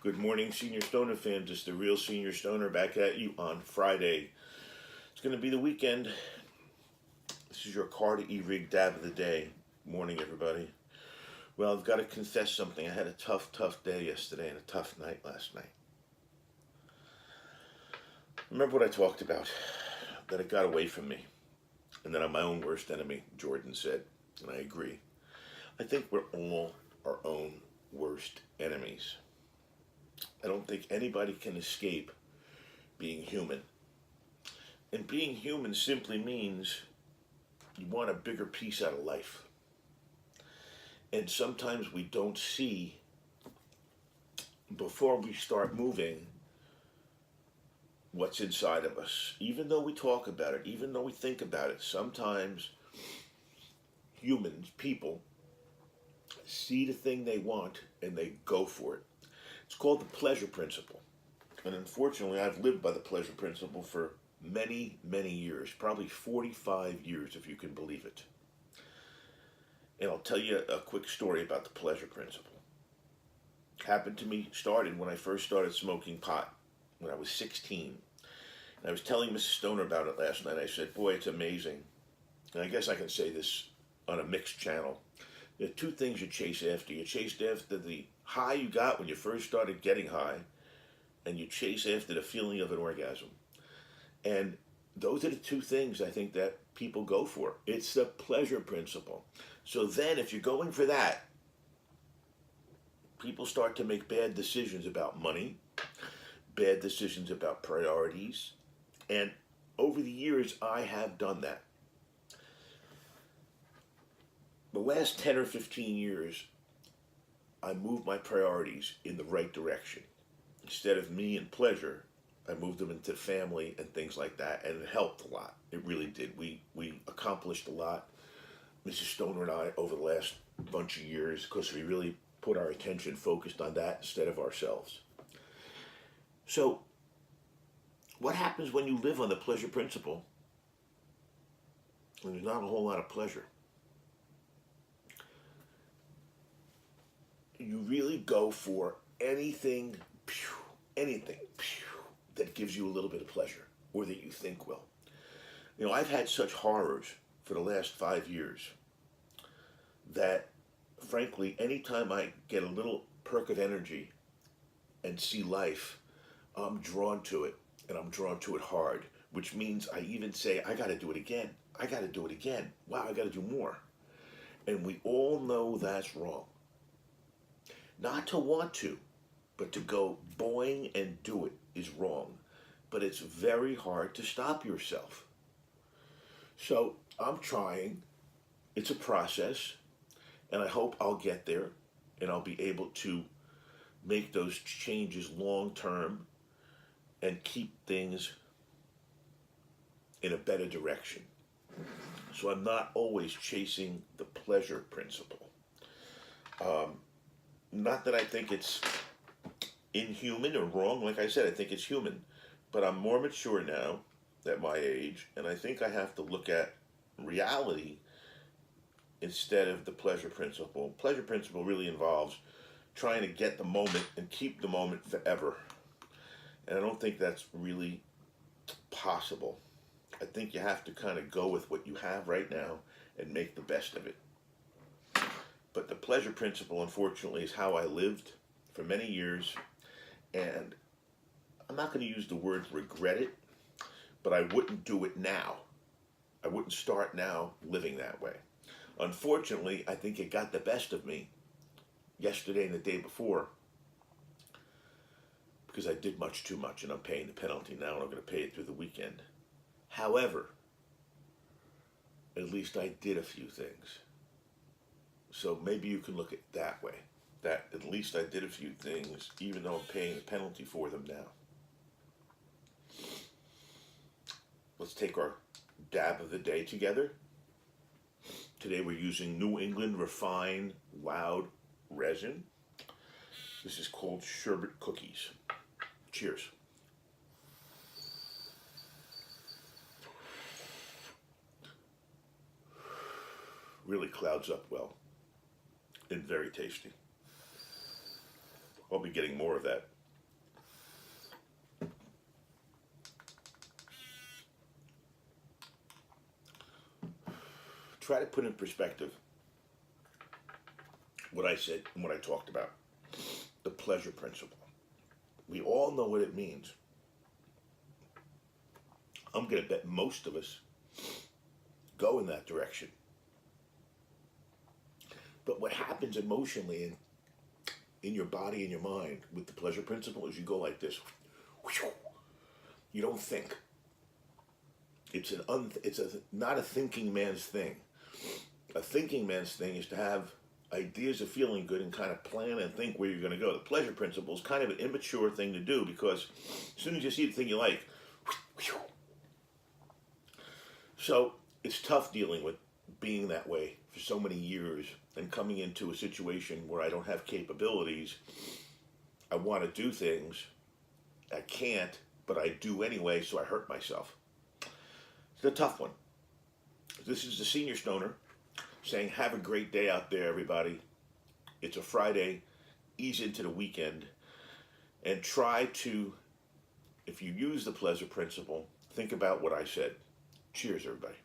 Good morning, Senior Stoner fans. It's the real Senior Stoner back at you on Friday. It's going to be the weekend. This is your Carta E-Rig dab of the day. Morning, everybody. Well, I've got to confess something. I had a tough day yesterday and a tough night last night. Remember what I talked about? That it got away from me. And that I'm my own worst enemy, Jordan said. And I agree. I think we're all our own worst enemies. I don't think anybody can escape being human. And being human simply means you want a bigger piece out of life. And sometimes we don't see, before we start moving, what's inside of us. Even though we talk about it, even though we think about it, sometimes humans, people, see the thing they want and they go for it. It's called the pleasure principle. And unfortunately, I've lived by the pleasure principle for many years, probably 45 years if you can believe it. And I'll tell you a quick story about the pleasure principle. Happened to me, started when I first started smoking pot, when I was 16. And I was telling Mrs. Stoner about it last night. I said, boy, it's amazing. And I guess I can say this on a mixed channel. There are two things you chase after. You chase after the high you got when you first started getting high, and you chase after the feeling of an orgasm. And those are the two things I think that people go for. It's the pleasure principle. So then if you're going for that, people start to make bad decisions about money, bad decisions about priorities, and over the years I have done that. The last 10 or 15 years, I moved my priorities in the right direction. Instead of me and pleasure, I moved them into family and things like that, and it helped a lot. It really did. We accomplished a lot, Mrs. Stoner and I, over the last bunch of years, because we really put our attention focused on that instead of ourselves. So, what happens when you live on the pleasure principle and there's not a whole lot of pleasure? You really go for anything that gives you a little bit of pleasure, or that you think will. You know, I've had such horrors for the last 5 years that, frankly, anytime I get a little perk of energy and see life, I'm drawn to it, and I'm drawn to it hard, which means I even say, I gotta do it again. I gotta do it again. Wow, I gotta do more. And we all know that's wrong. Not to want to, but to go boing and do it is wrong. But it's very hard to stop yourself. So I'm trying. It's a process. And I hope I'll get there. And I'll be able to make those changes long term and keep things in a better direction. So I'm not always chasing the pleasure principle. Not that I think it's inhuman or wrong. Like I said, I think it's human. But I'm more mature now at my age, and I think I have to look at reality instead of the pleasure principle. Pleasure principle really involves trying to get the moment and keep the moment forever. And I don't think that's really possible. I think you have to kind of go with what you have right now and make the best of it. But the pleasure principle, unfortunately, is how I lived for many years. And I'm not going to use the word regret it, but I wouldn't do it now. I wouldn't start now living that way. Unfortunately, I think it got the best of me yesterday and the day before, because I did much too much, and I'm paying the penalty now, and I'm going to pay it through the weekend. However, at least I did a few things. So maybe you can look at it that way. That at least I did a few things, even though I'm paying a penalty for them now. Let's take our dab of the day together. Today we're using New England Refined Loud Resin. This is called Sherbet Cookies. Cheers. Really clouds up well and very tasty. I'll be getting more of that. Try to put in perspective what I said and what I talked about. The pleasure principle. We all know what it means. I'm going to bet most of us go in that direction. But what happens emotionally in your body and your mind with the pleasure principle is you go like this. You don't think. It's not a thinking man's thing. A thinking man's thing is to have ideas of feeling good and kind of plan and think where you're going to go. The pleasure principle is kind of an immature thing to do, because as soon as you see the thing you like, so it's tough dealing with being that way for so many years and coming into a situation where I don't have capabilities. I want to do things. I can't, but I do anyway, so I hurt myself. It's a tough one. This is the Senior Stoner saying, have a great day out there, everybody. It's a Friday. Ease into the weekend. And try to, if you use the pleasure principle, think about what I said. Cheers, everybody.